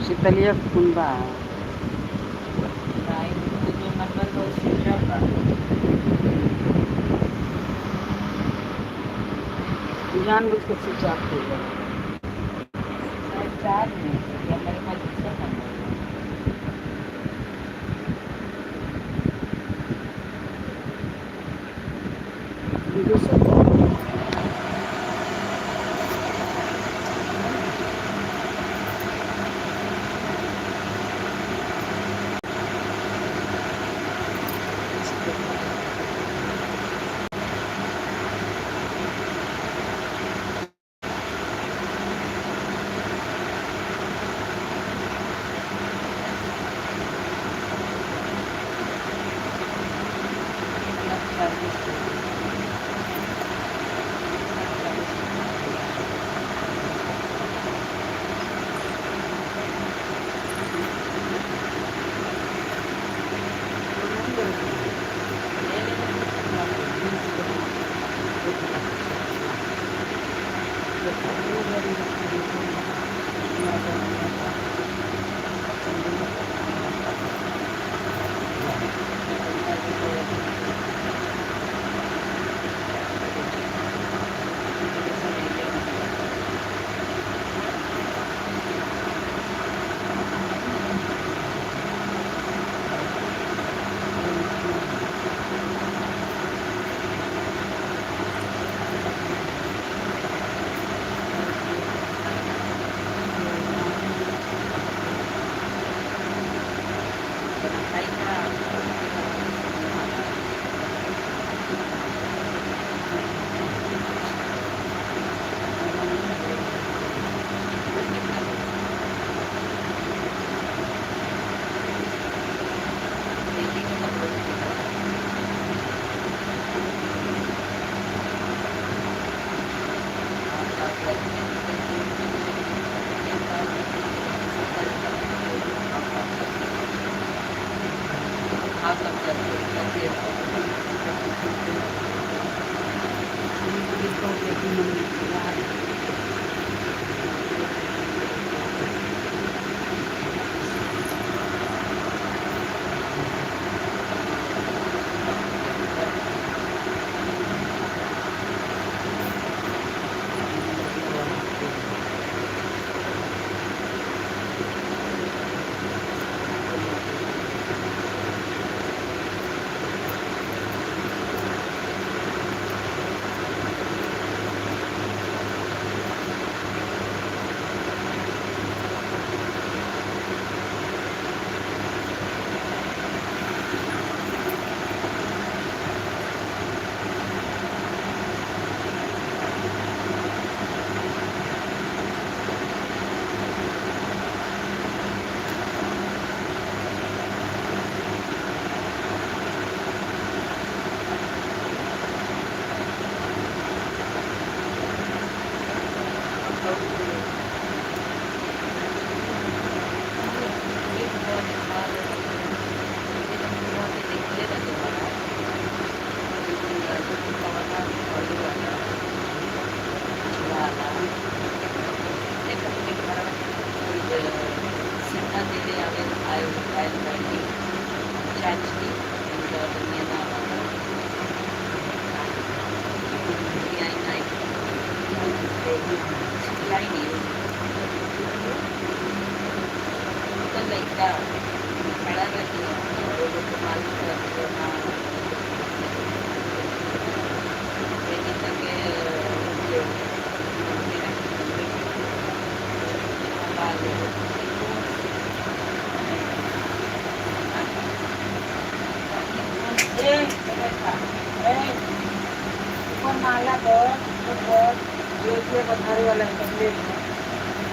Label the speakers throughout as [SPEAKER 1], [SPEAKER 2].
[SPEAKER 1] शीतलिया कुंबा
[SPEAKER 2] जो नंबर का switch off था
[SPEAKER 1] जानबूझ के स्विच ऑफ किया
[SPEAKER 2] शायद चार्ज नहीं या मेरे पास दूसरा नंबर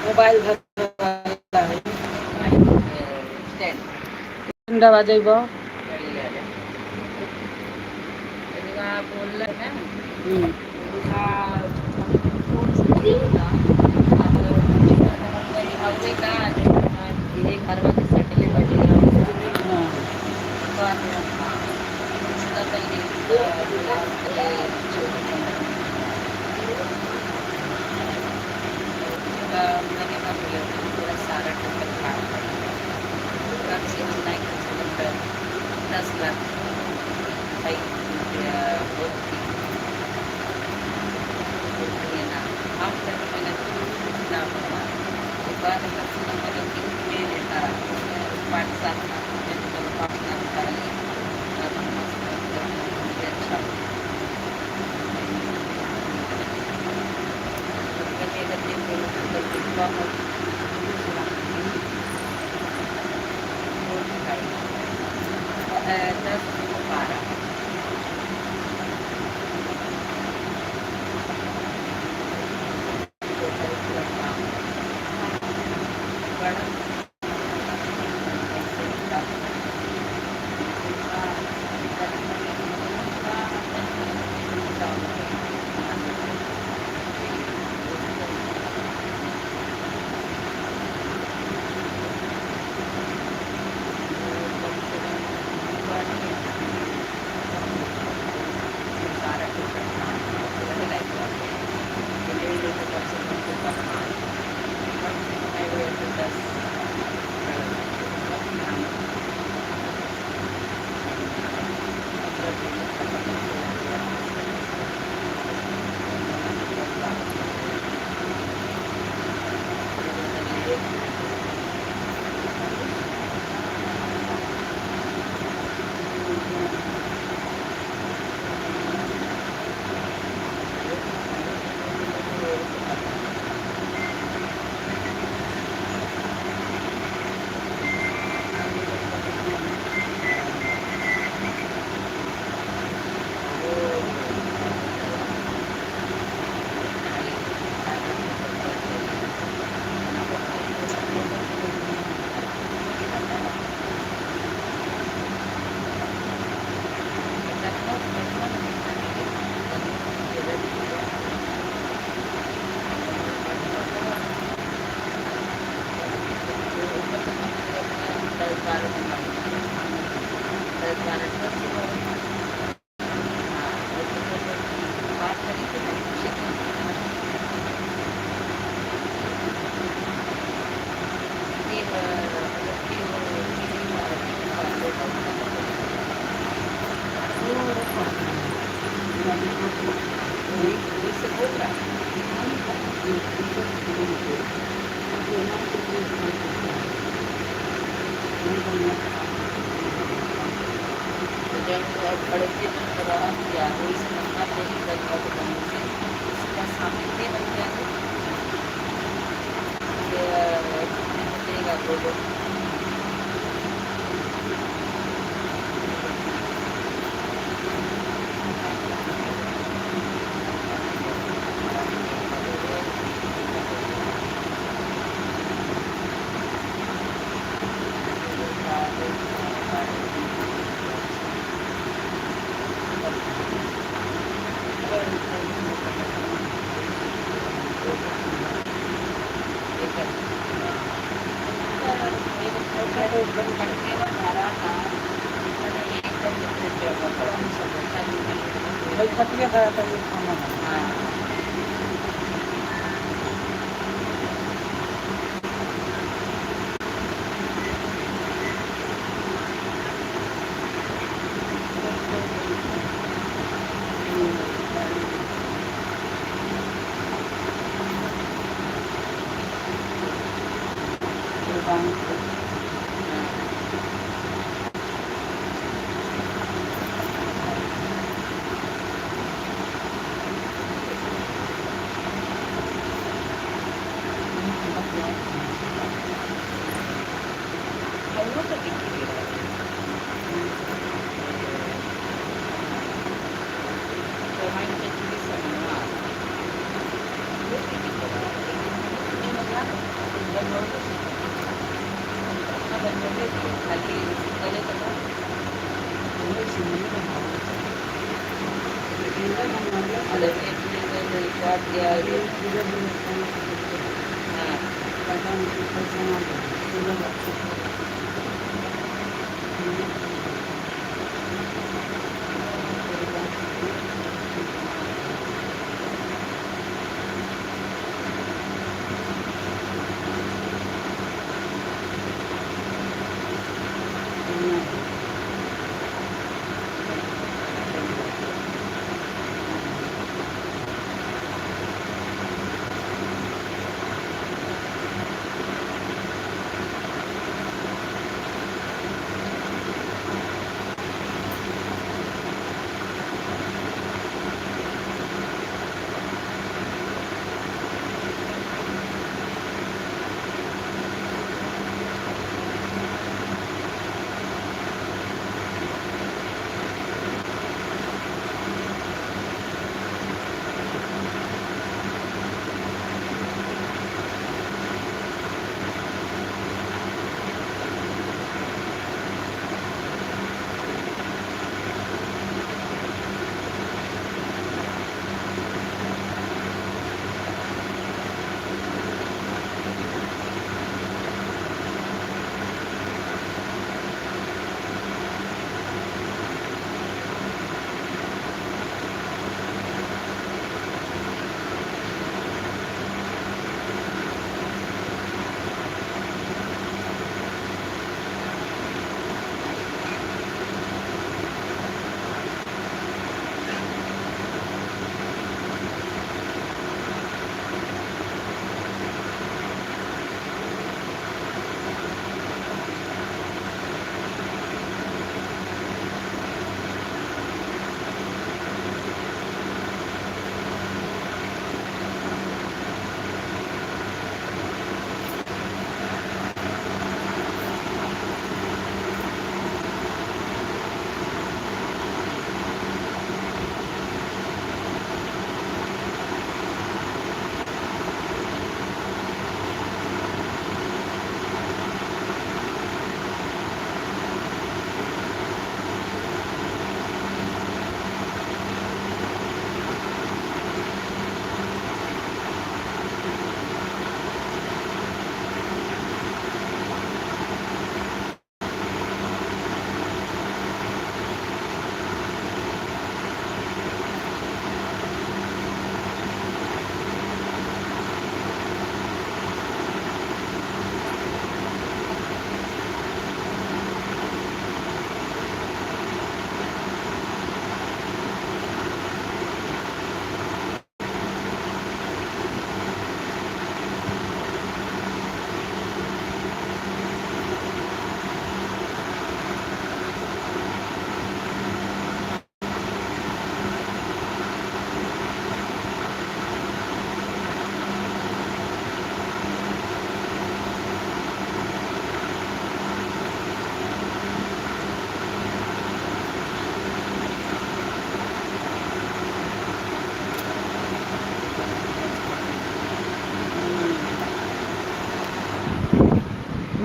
[SPEAKER 1] मोबाइल ठंडा बजेब
[SPEAKER 2] तो जब पढ़ते जब रहा किया तो इस नंबर नहीं करता तो कहीं से इसका सामने के बन गया तो देगा बोलो
[SPEAKER 1] बैठक था तभी खाना बना।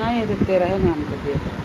[SPEAKER 1] नहीं तो तेरा है ना हमको दे दो।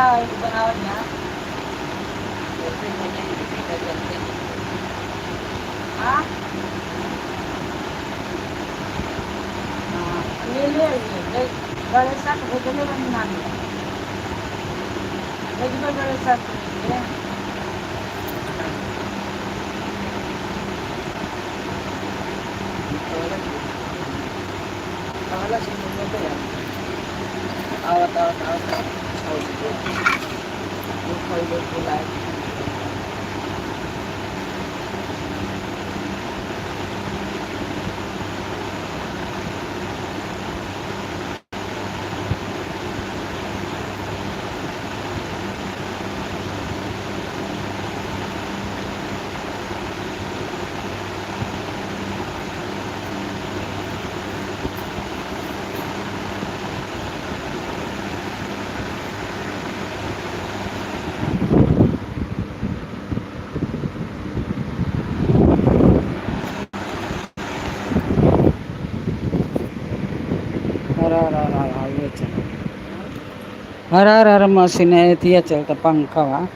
[SPEAKER 2] बनावट ना चलते हाँ ले ले आइए बड़े साथ भेजने बनी मान भेजने बड़े साथ Akala sinong mo ba yan? Awat-awat-awat. Yung color ko lang.
[SPEAKER 1] हर हर हर मशीन है तिया चलता पंखा वा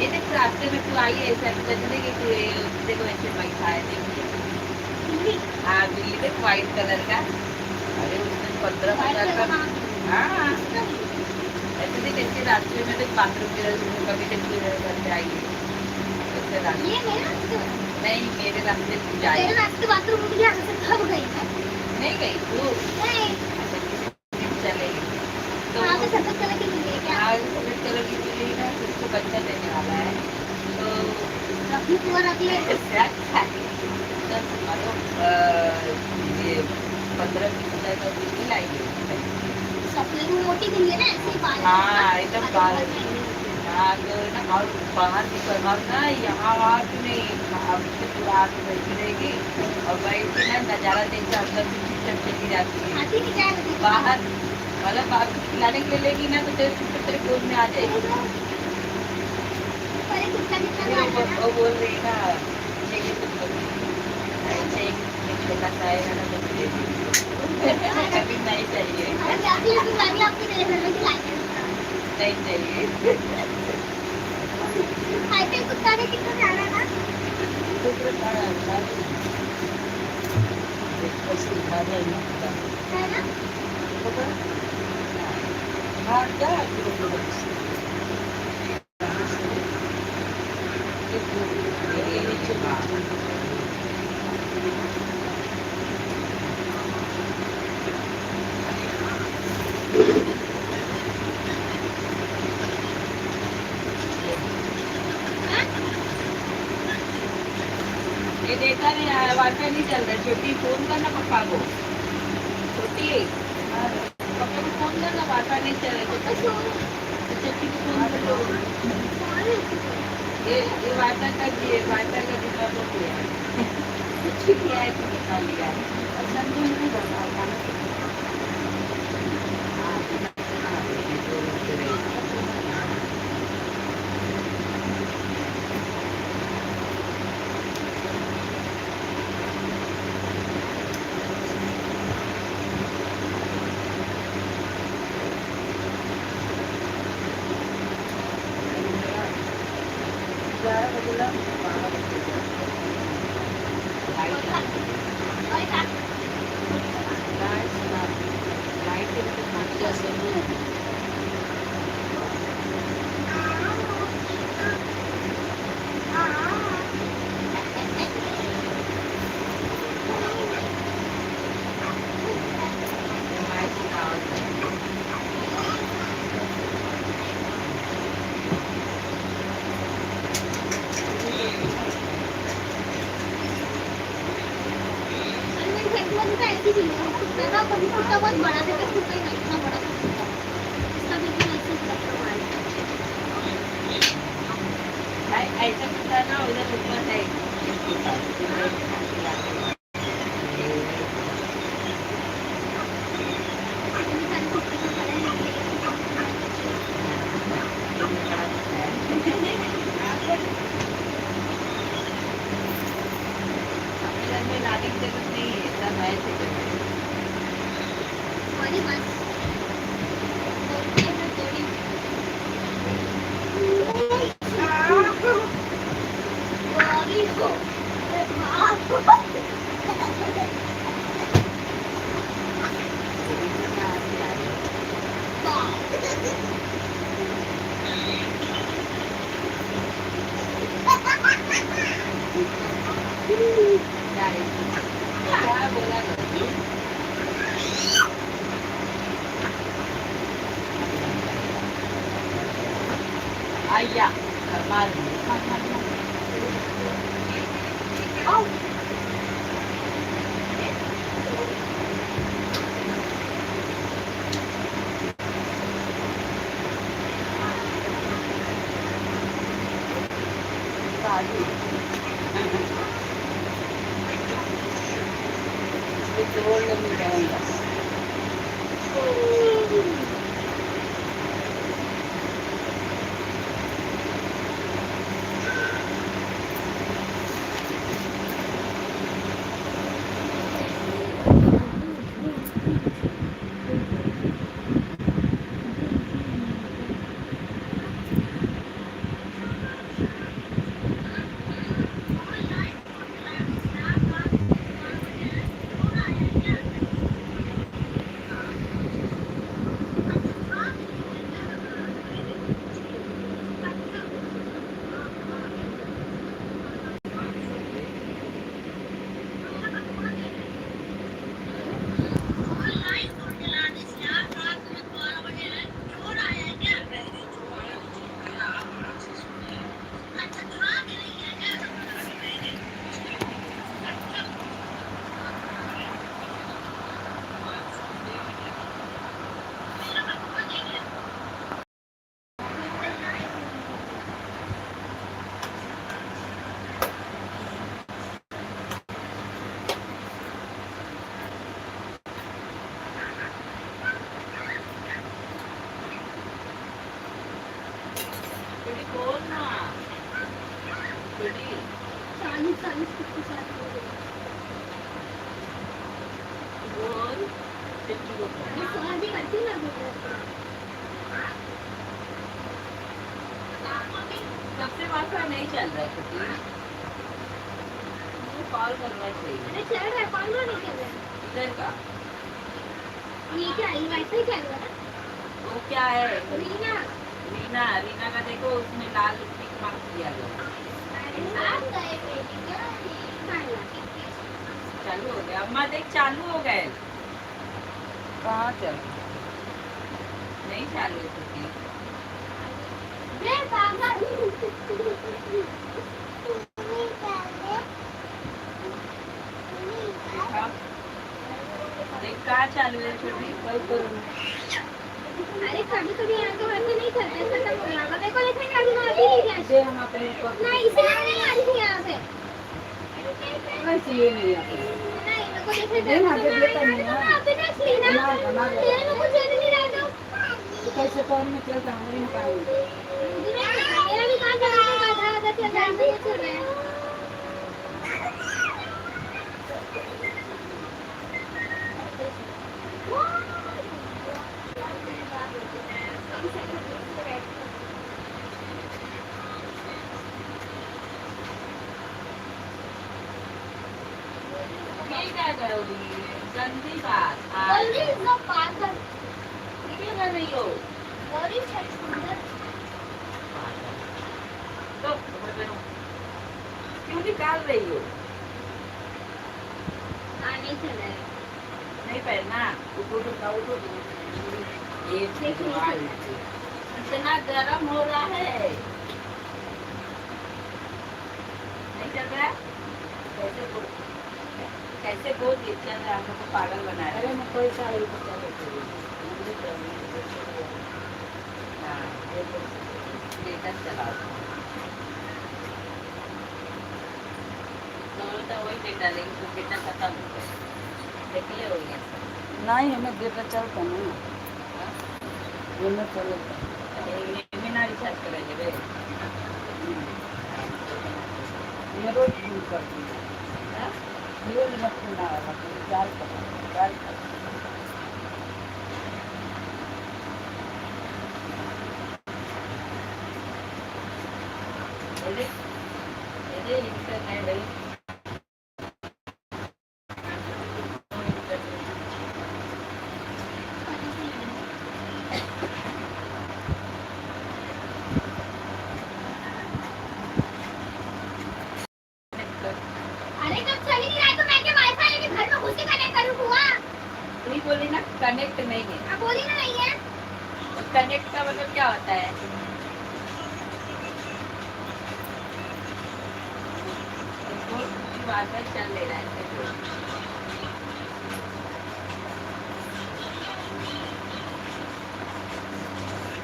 [SPEAKER 2] ये देख रास्ते में तू आई है ऐसा बजने की तू देखो ऐसे बैठा है देखिए हाँ बिल्ली देख व्हाइट कलर का अरे उसने 15,000 का हाँ ऐसे देख ऐसे रास्ते में देख बाथरूम के कभी देखी करते आई है ऐसे रास्ते नहीं मेरे रास्ते तू जाए
[SPEAKER 3] तेरे रास्ते बाथरूम में यहाँ से कब गई है?
[SPEAKER 2] नहीं गई तू
[SPEAKER 3] नहीं
[SPEAKER 2] चलेगी तो
[SPEAKER 3] वहाँ पे सफेद कलर की मिली है क्या?
[SPEAKER 2] हाँ सफेद कलर की बिल्ली ना उसको बच्चा देने वाला है तो
[SPEAKER 3] अपनी पूरा रख ले
[SPEAKER 2] ये 15-20 का बिल्ली लाई है
[SPEAKER 3] सफेद में मोटी मिली है ना ऐसे ही बाल
[SPEAKER 2] हाँ एकदम बाल हाँ तो ना और बाहर निकल और ना यहाँ वहाँ भी नहीं अब से पूरा हाथ बैठी रहेगी और बैठ के ना नज़ारा देख के अंदर से चुपचाप चली जाती है
[SPEAKER 3] आती की क्या होती है?
[SPEAKER 2] बाहर मतलब बाहर खिलाने के लिए लेगी ना तो तेरे चुपचाप तेरे गोद में आ जाएगी
[SPEAKER 3] पर एक कुत्ता कितना
[SPEAKER 2] वो
[SPEAKER 3] बड़ा है?
[SPEAKER 2] वो बोल रही ना चाहिए तुमको अच्छा एक छोटा सा आएगा ना तो दे दीजिए अभी नहीं चाहिए
[SPEAKER 3] अरे अगले दिन अगले हफ्ते तेरे घर में खिलाएंगे
[SPEAKER 2] नहीं चाहिए
[SPEAKER 3] आईपीएल कुत्ता ने कितना जाना था? है ना?
[SPEAKER 2] ये देखा नहीं वाईफाई नहीं चल रहा छोटी फोन करना पापा को छोटी पापा को फोन करना वाईफाई नहीं चल रहा
[SPEAKER 3] तो
[SPEAKER 2] छोटी को फोन कर लो ये वाईफाई का दिए वाईफाई का दिखा तो किया कुछ किया है तो दिखा लिया और संजू नहीं करना 11 बजे ला 12 बजे लाइट लाइट के तो खाने जैसे
[SPEAKER 3] ऐसी थी ना कभी कुत्ता बहुत बड़ा था कुत्ता ही इतना बड़ा था इसका बिल्कुल ऐसे
[SPEAKER 2] ऐसा कुछ है ना उधर ऊपर है लाने की जरूरत नहीं है सब है
[SPEAKER 3] हमारी बस
[SPEAKER 2] क्या बोला आया मार जोड़ नहीं रहेगा बोल ना बेटी
[SPEAKER 3] 40 50 साल
[SPEAKER 2] बोल बेटी को
[SPEAKER 3] शादी करती ना
[SPEAKER 2] सबसे वाईफाई नहीं चल रहा है बेटी मुझे कॉल करना चाहिए
[SPEAKER 3] अरे चल रहा है कौन नहीं चल रहा है
[SPEAKER 2] इधर का
[SPEAKER 3] ये क्या ये वाईफाई चल रहा है
[SPEAKER 2] वो क्या है
[SPEAKER 3] रीना
[SPEAKER 2] रीना रीना का देखो उसमें लाल टिक मार्क किया गया
[SPEAKER 3] आप गए बेटी क्या
[SPEAKER 2] चालू हो गया अम्मा देख चालू हो गए कहाँ चल नहीं चालू होती
[SPEAKER 3] रे बाबा
[SPEAKER 2] देख कहाँ चालू है छोटी कल करूँ
[SPEAKER 3] अरे कभी कभी यहाँ तो वैसे नहीं करते खत्म हो गया मेरे को लेकिन कभी ना अभी नहीं गया
[SPEAKER 2] दे हम अपने ऊपर
[SPEAKER 3] नहीं इसलिए नहीं आ रही थी यहाँ पे
[SPEAKER 2] वैसे ये नहीं आता
[SPEAKER 3] नहीं मेरे को देखने
[SPEAKER 2] दे ना दे देता नहीं
[SPEAKER 3] ना
[SPEAKER 2] ना
[SPEAKER 3] अभी ना लेना तेरे में कुछ दे नहीं रहा
[SPEAKER 2] तो कैसे कौन में चलता हूँ इन का
[SPEAKER 3] मेरा भी काम चल रहा है आधा चल रहा है चल रहा है
[SPEAKER 2] नहीं क्या करोगी? गंदी बात।
[SPEAKER 3] गौरी is the पागल।
[SPEAKER 2] क्यों कर रही हो?
[SPEAKER 3] गौरी है सुंदर।
[SPEAKER 2] तो क्यों निकाल रही हो?
[SPEAKER 3] हाँ नहीं चल रहा है।
[SPEAKER 2] नहीं पहनना। उठो ये इतना गर्म हो रहा है। नहीं चल रहा है? कैसे बोल के चल रहा है? हम लोग को पागल बना रहे हैं। कोई सा हाँ स्टेटस चलाओ। तो वही डेटा लेंगे तो डेटा खत्म हो गया। देखिए हो गया
[SPEAKER 1] नहीं हमें डेटा चलता नहीं हमें चलता
[SPEAKER 2] ना रिचार्ज करेंगे रे।
[SPEAKER 1] ये रोज यूज करती है
[SPEAKER 2] हाँ?
[SPEAKER 1] रोज मत सुना चार कर
[SPEAKER 2] ये इंटरनेट है।
[SPEAKER 3] अरे जब चली नहीं रहा तो मैं क्या वाईफाई लेके घर में घुस के कनेक्ट करूँ हुआ?
[SPEAKER 2] नहीं बोली ना कनेक्ट नहीं है।
[SPEAKER 3] अब बोली ना नहीं है।
[SPEAKER 2] तो कनेक्ट का मतलब क्या होता है? वाईफाई चल ले रहा है।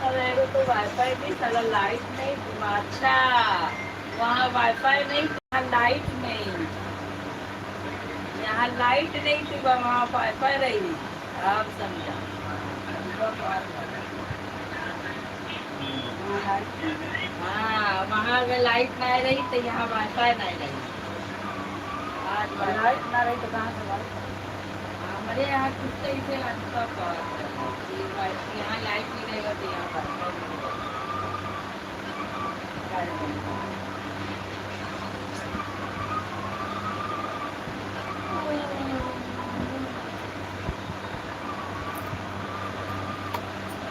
[SPEAKER 2] अरे तो वाईफाई नहीं साला लाइट नहीं। अच्छा वहाँ वाईफाई नहीं यहाँ लाइट नहीं। यहाँ लाइट नहीं थी वहाँ वाईफाई रही। आप समझा? हाँ वहाँ अगर लाइट नहीं रही तो यहाँ वाईफाई नहीं रही। आज
[SPEAKER 1] लाइट ना रही तो कहाँ से
[SPEAKER 2] हमारे यहाँ कुछ सही से अच्छा यहाँ लाइट नहीं रहेगा तो यहाँ पर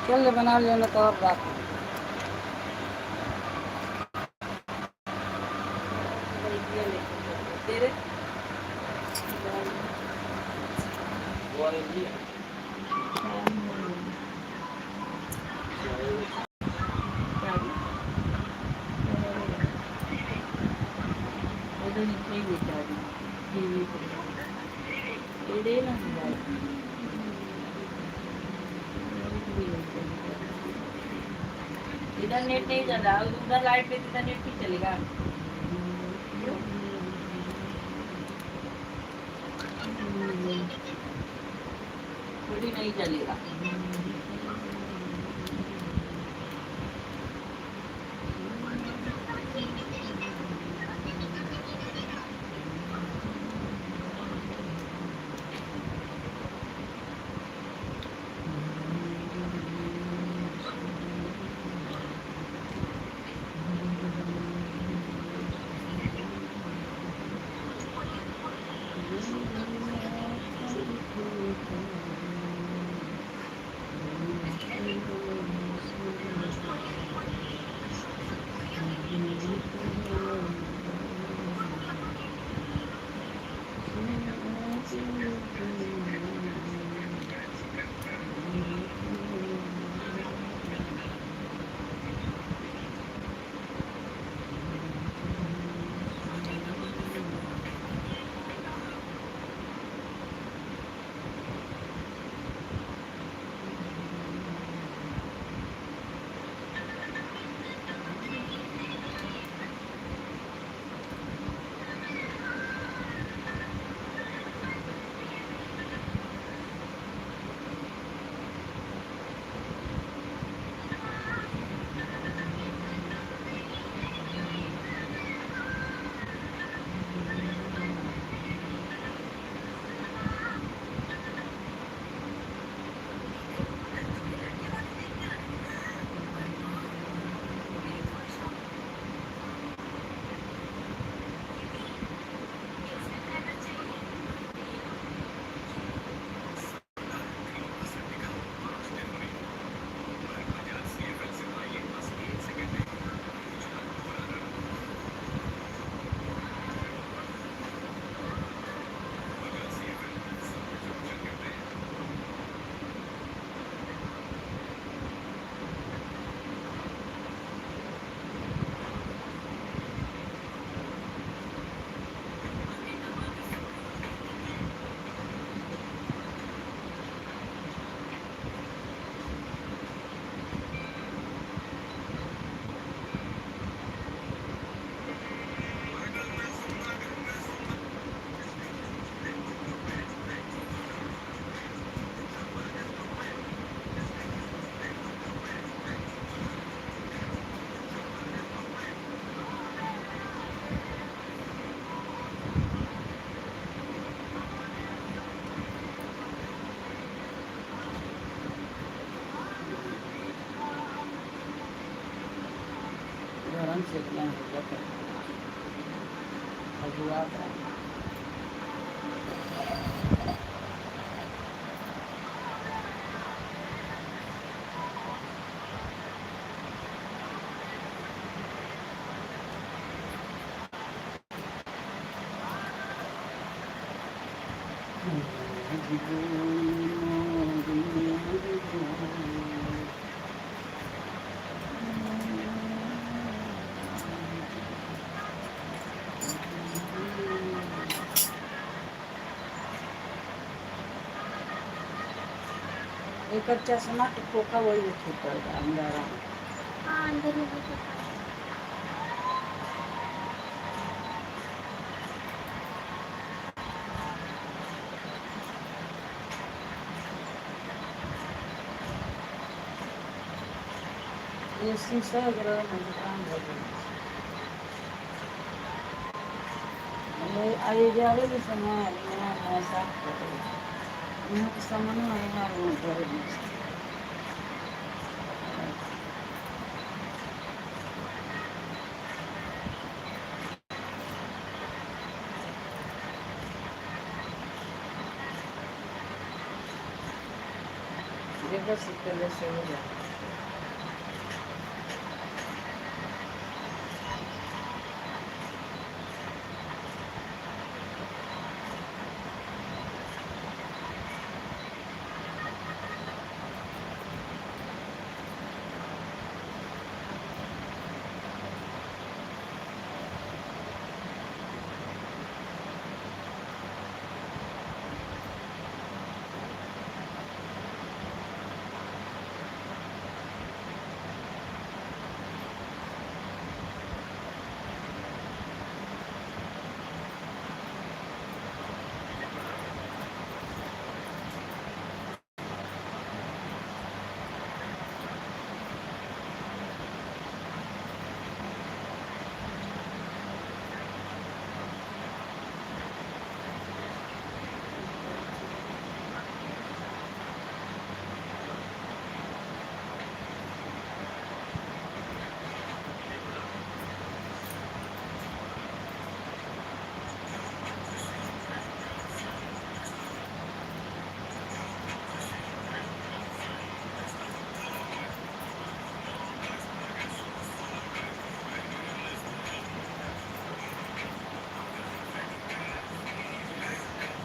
[SPEAKER 1] चल बना लेना तो और बात
[SPEAKER 2] तेरे इधर नेट नहीं चल रहा उधर लाइट पे इधर नेट नहीं चलेगा। थोड़ी नहीं चलेगा।
[SPEAKER 1] हुआ था। एक चश्मा तो खोखा वही छोटा अंदर
[SPEAKER 3] हाँ अंदर ही है।
[SPEAKER 1] ये शीशा ग्रह में दुकान लगी ये जावे भी समय नया साफ कर यहाँ के सामान आएगा वो कर जगह से पहले से हो जाए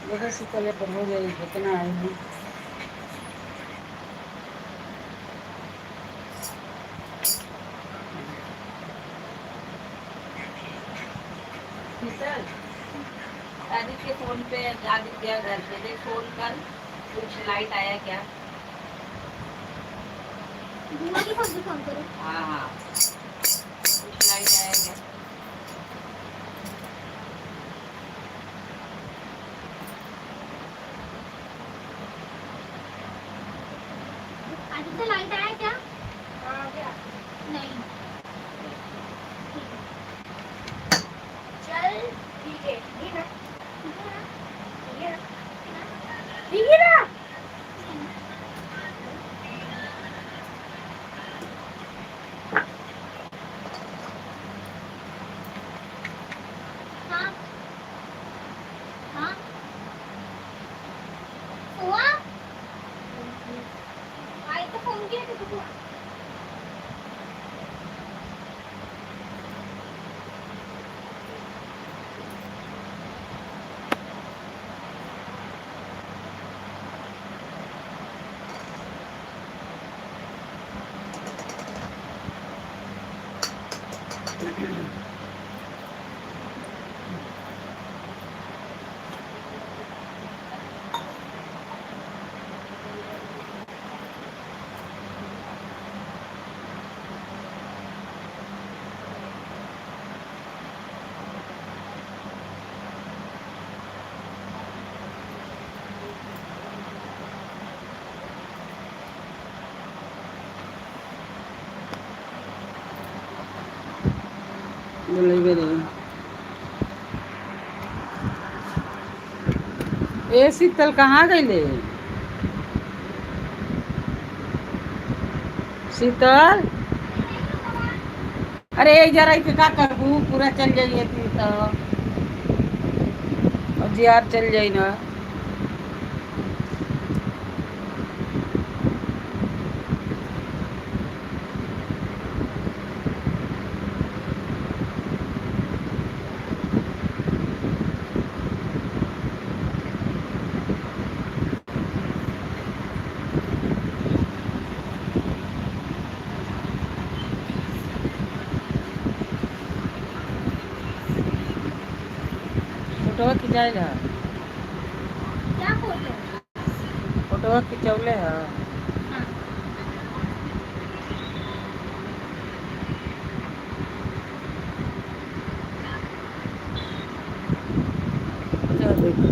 [SPEAKER 1] जगह से पहले पर हो गई कितना आई है
[SPEAKER 2] शीतल, आदित्य के फोन पे आदित्य घर पे देख फोन कर कुछ लाइट आया क्या?
[SPEAKER 3] बुआ के फोन से फोन करो।
[SPEAKER 2] हाँ हाँ कुछ लाइट आया क्या?
[SPEAKER 3] आदित्य लाइट आया क्या?
[SPEAKER 2] हाँ क्या?
[SPEAKER 3] नहीं।
[SPEAKER 2] चल ठीक है ये ना ये ना
[SPEAKER 3] हाँ हाँ हुआ आई तो फोन किया कि हुआ
[SPEAKER 1] बोलेबे रे ए शीतल कहाँ गईले शीतल अरे जरा का करबू पूरा चल जाइए तू तो सब्जी यार चल जाई ना। फोटो खिंचाइल है।
[SPEAKER 3] क्या फोटो?
[SPEAKER 1] फोटो खिंचौले है।
[SPEAKER 3] हाँ।
[SPEAKER 1] जा देखो।